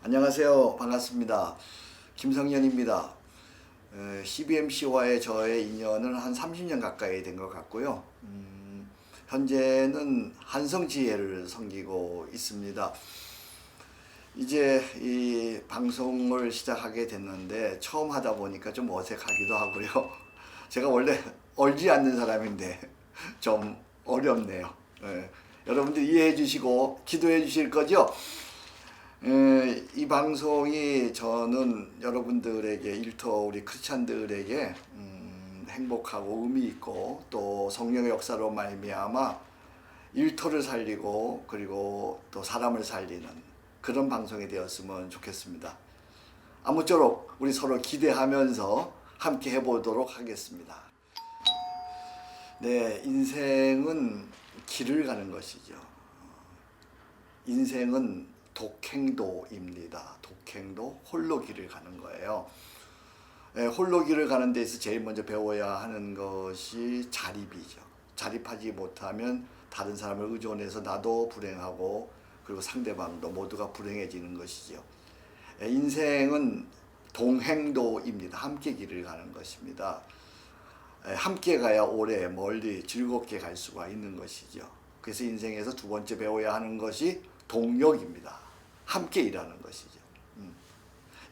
안녕하세요. 반갑습니다. 김성현입니다. CBMC와의 저의 인연은 한 30년 가까이 된 것 같고요. 현재는 한성지혜를 섬기고 있습니다. 이제 이 방송을 시작하게 됐는데 처음 하다 보니까 좀 어색하기도 하고요. 제가 원래 얼지 않는 사람인데 좀 어렵네요. 여러분들 이해해 주시고 기도해 주실 거죠? 이 방송이 저는 여러분들에게 일터 우리 크리스찬들에게 행복하고 의미 있고 또 성령의 역사로 말미암아 일터를 살리고 그리고 또 사람을 살리는 그런 방송이 되었으면 좋겠습니다. 아무쪼록 우리 서로 기대하면서 함께 해보도록 하겠습니다. 네, 인생은 길을 가는 것이죠. 인생은 독행도입니다. 독행도, 홀로 길을 가는 거예요. 홀로 길을 가는 데서 제일 먼저 배워야 하는 것이 자립이죠. 자립하지 못하면 다른 사람을 의존해서 나도 불행하고 그리고 상대방도 모두가 불행해지는 것이죠. 인생은 동행도입니다. 함께 길을 가는 것입니다. 함께 가야 오래 멀리 즐겁게 갈 수가 있는 것이죠. 그래서 인생에서 두 번째 배워야 하는 것이 동력입니다. 함께 일하는 것이죠.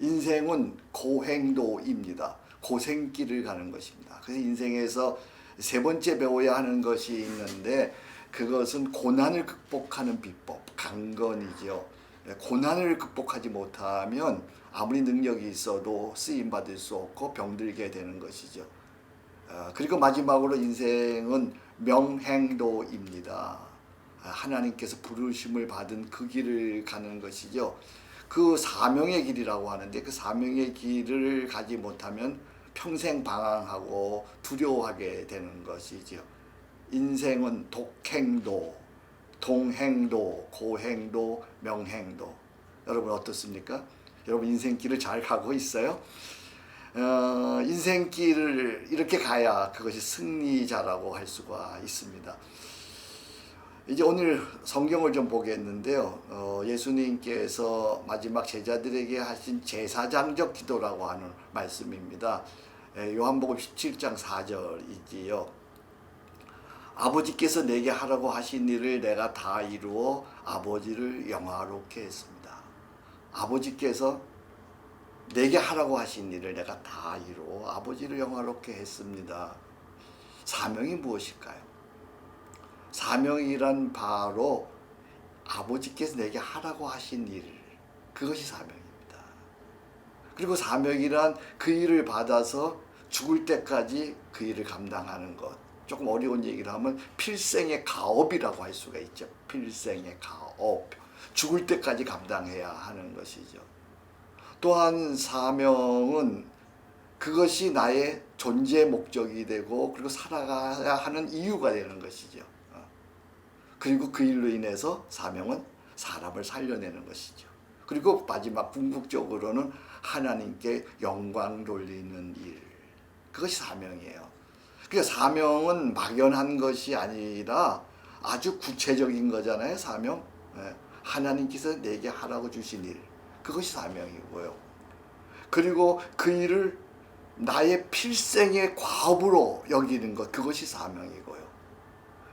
인생은 고행도입니다. 고생길을 가는 것입니다. 그래서 인생에서 세 번째 배워야 하는 것이 있는데 그것은 고난을 극복하는 비법, 강건이죠. 고난을 극복하지 못하면 아무리 능력이 있어도 쓰임받을 수 없고 병들게 되는 것이죠. 그리고 마지막으로 인생은 명행도입니다. 하나님께서 부르심을 받은 그 길을 가는 것이죠. 그 사명의 길이라고 하는데 그 사명의 길을 가지 못하면 평생 방황하고 두려워하게 되는 것이죠. 인생은 독행도, 동행도, 고행도, 명행도. 여러분 어떻습니까? 여러분 인생길을 잘 가고 있어요? 인생길을 이렇게 가야 그것이 승리자라고 할 수가 있습니다. 이제 오늘 성경을 좀 보겠는데요. 예수님께서 마지막 제자들에게 하신 제사장적 기도라고 하는 말씀입니다. 요한복음 17장 4절이지요. 아버지께서 내게 하라고 하신 일을 내가 다 이루어 아버지를 영화롭게 했습니다. 아버지께서 내게 하라고 하신 일을 내가 다 이루어 아버지를 영화롭게 했습니다. 사명이 무엇일까요? 사명이란 바로 아버지께서 내게 하라고 하신 일, 그것이 사명입니다. 그리고 사명이란 그 일을 받아서 죽을 때까지 그 일을 감당하는 것. 조금 어려운 얘기를 하면 필생의 가업이라고 할 수가 있죠. 필생의 가업. 죽을 때까지 감당해야 하는 것이죠. 또한 사명은 그것이 나의 존재 목적이 되고 그리고 살아가야 하는 이유가 되는 것이죠. 그리고 그 일로 인해서 사명은 사람을 살려내는 것이죠. 그리고 마지막 궁극적으로는 하나님께 영광 돌리는 일. 그것이 사명이에요. 그러니까 사명은 막연한 것이 아니라 아주 구체적인 거잖아요. 사명. 하나님께서 내게 하라고 주신 일. 그것이 사명이고요. 그리고 그 일을 나의 필생의 과업으로 여기는 것. 그것이 사명이고요.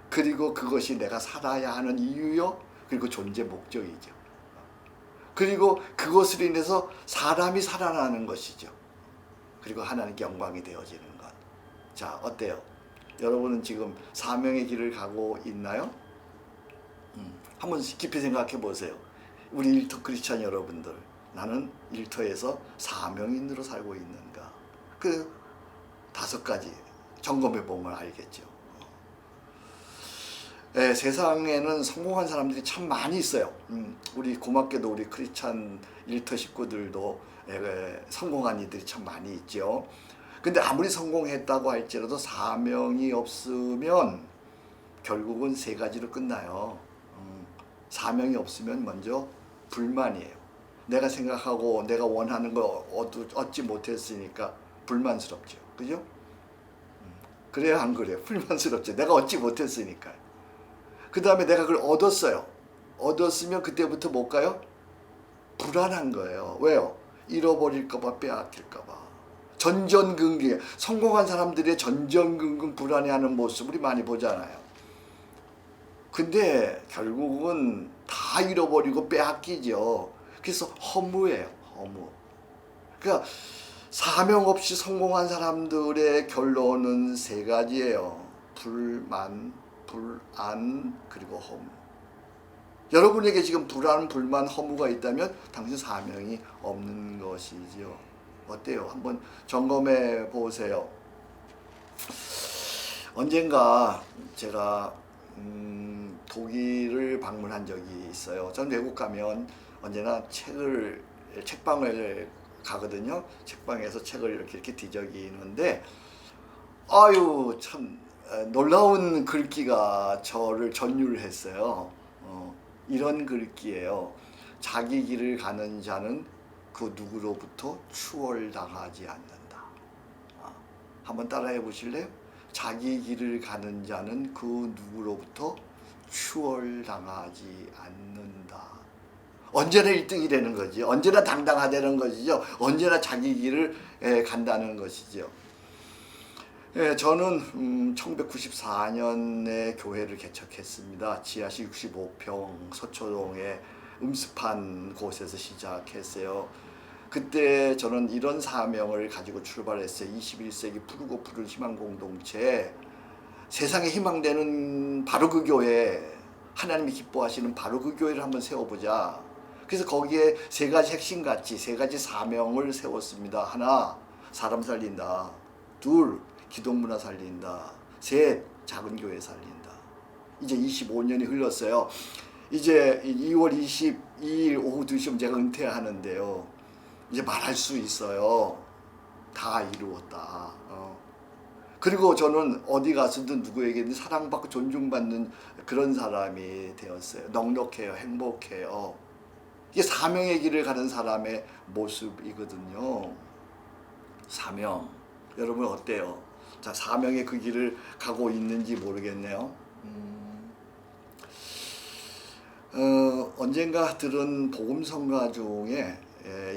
그리고 그것이 내가 살아야 하는 이유요. 그리고 존재 목적이죠. 그리고 그것으로 인해서 사람이 살아나는 것이죠. 그리고 하나님께 영광이 되어지는 것. 자, 어때요? 여러분은 지금 사명의 길을 가고 있나요? 한번 깊이 생각해 보세요. 우리 일터 크리스찬 여러분들, 나는 일터에서 사명인으로 살고 있는가? 그 5가지 점검해 보면 알겠죠. 세상에는 성공한 사람들이 참 많이 있어요. 우리 고맙게도 우리 크리스찬 일터 식구들도 성공한 이들이 참 많이 있죠. 근데 아무리 성공했다고 할지라도 사명이 없으면 결국은 3가지로 끝나요. 사명이 없으면 먼저 불만이에요. 내가 생각하고 내가 원하는 거 얻지 못했으니까 불만스럽죠. 그죠? 그래요, 안 그래요? 불만스럽죠. 내가 얻지 못했으니까. 그 다음에 내가 그걸 얻었어요. 얻었으면 그때부터 뭘까요? 불안한 거예요. 왜요? 잃어버릴까봐, 빼앗길까봐. 전전긍긍, 성공한 사람들의 전전긍긍 불안해하는 모습 우리 많이 보잖아요. 근데 결국은 다 잃어버리고 빼앗기죠. 그래서 허무예요. 허무. 그러니까 사명 없이 성공한 사람들의 결론은 세 가지예요. 불만, 불안, 그리고 허무. 여러분에게 지금 불안, 불만, 허무가 있다면 당신 사명이 없는 것이지요. 어때요? 한번 점검해 보세요. 언젠가 제가 독일을 방문한 적이 있어요. 전 외국 가면 언제나 책방을 가거든요. 책방에서 책을 이렇게 뒤적이는데 아유 참 놀라운 글귀가 저를 전율했어요. 이런 글귀예요. 자기 길을 가는 자는 그 누구로부터 추월당하지 않는다. 한번 따라해 보실래요? 자기 길을 가는 자는 그 누구로부터 추월당하지 않는다. 언제나 1등이 되는 거지. 언제나 당당하다는 것이죠. 언제나 자기 길을 간다는 것이죠. 저는 1994년에 교회를 개척했습니다. 지하실 65평 서초동에 음습한 곳에서 시작했어요. 그때 저는 이런 사명을 가지고 출발했어요. 21세기 푸르고 푸른 희망 공동체, 세상에 희망되는 바로 그 교회, 하나님이 기뻐하시는 바로 그 교회를 한번 세워보자. 그래서 거기에 세 가지 핵심 가치, 세 가지 사명을 세웠습니다. 하나, 사람 살린다. 둘, 기독문화 살린다. 셋, 작은 교회 살린다. 이제 25년이 흘렀어요. 이제 2월 22일 오후 2시면 제가 은퇴하는데요. 이제 말할 수 있어요. 다 이루었다. 그리고 저는 어디 가서든 누구에게든 사랑받고 존중받는 그런 사람이 되었어요. 넉넉해요. 행복해요. 이게 사명의 길을 가는 사람의 모습이거든요. 사명. 여러분 어때요? 자, 사명의 그 길을 가고 있는지 모르겠네요. 언젠가 들은 복음성가 중에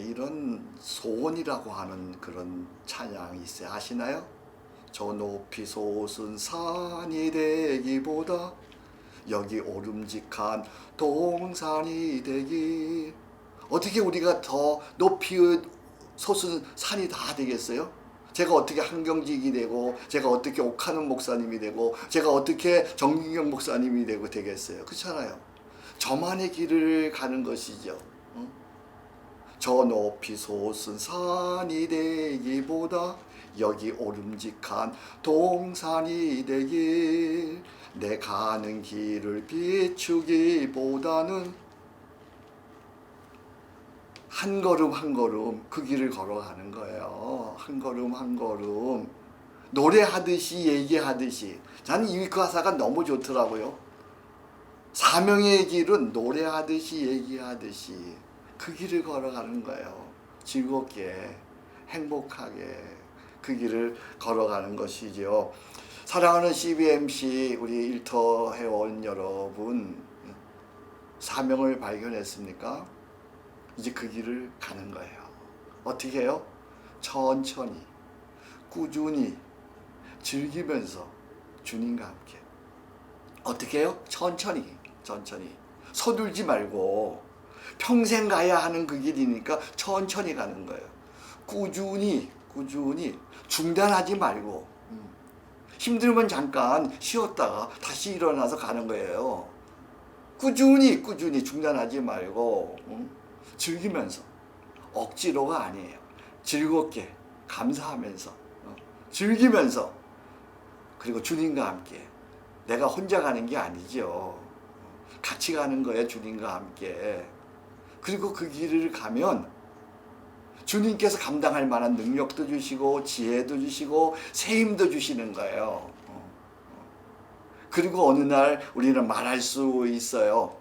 이런 소원이라고 하는 그런 찬양이 있어요. 아시나요? 저 높이 솟은 산이 되기보다 여기 오름직한 동산이 되기. 어떻게 우리가 더 높이 솟은 산이 다 되겠어요? 제가 어떻게 한경직이 되고, 제가 어떻게 옥하는 목사님이 되고, 제가 어떻게 정gin경 목사님이 되고 되겠어요? 그렇잖아요. 저만의 길을 가는 것이죠. 저 높이 솟은 산이 되기보다 여기 오름직한 동산이 되길. 내 가는 길을 비추기보다는 한 걸음 한 걸음 그 길을 걸어가는 거예요. 한 걸음 한 걸음 노래하듯이 얘기하듯이. 저는 이 가사가 너무 좋더라고요. 사명의 길은 노래하듯이 얘기하듯이 그 길을 걸어가는 거예요. 즐겁게 행복하게 그 길을 걸어가는 것이죠. 사랑하는 CBMC 우리 일터 회원 여러분, 사명을 발견했습니까? 이제 그 길을 가는 거예요. 어떻게 해요? 천천히, 꾸준히, 즐기면서 주님과 함께. 어떻게 해요? 천천히, 천천히. 서둘지 말고 평생 가야 하는 그 길이니까 천천히 가는 거예요. 꾸준히, 꾸준히 중단하지 말고 힘들면 잠깐 쉬었다가 다시 일어나서 가는 거예요. 꾸준히, 꾸준히 중단하지 말고 즐기면서, 억지로가 아니에요. 즐겁게, 감사하면서, 즐기면서, 그리고 주님과 함께. 내가 혼자 가는 게 아니죠. 같이 가는 거예요, 주님과 함께. 그리고 그 길을 가면 주님께서 감당할 만한 능력도 주시고 지혜도 주시고 새 힘도 주시는 거예요. 그리고 어느 날 우리는 말할 수 있어요.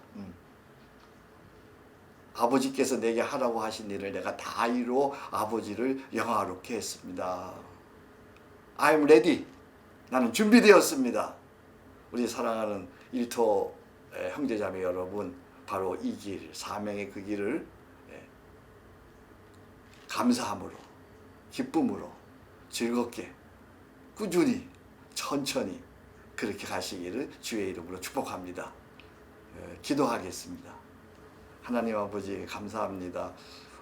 아버지께서 내게 하라고 하신 일을 내가 다 이루어 아버지를 영화롭게 했습니다. I'm ready. 나는 준비되었습니다. 우리 사랑하는 일터 형제자매 여러분, 바로 이 길, 사명의 그 길을 감사함으로, 기쁨으로, 즐겁게, 꾸준히, 천천히 그렇게 가시기를 주의 이름으로 축복합니다. 기도하겠습니다. 하나님 아버지 감사합니다.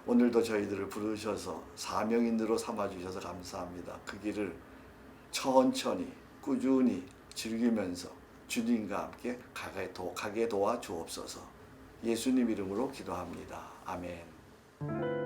오늘도 저희들을 부르셔서 사명인으로 삼아주셔서 감사합니다. 그 길을 천천히 꾸준히 즐기면서 주님과 함께 가게 도와 주옵소서. 예수님 이름으로 기도합니다. 아멘.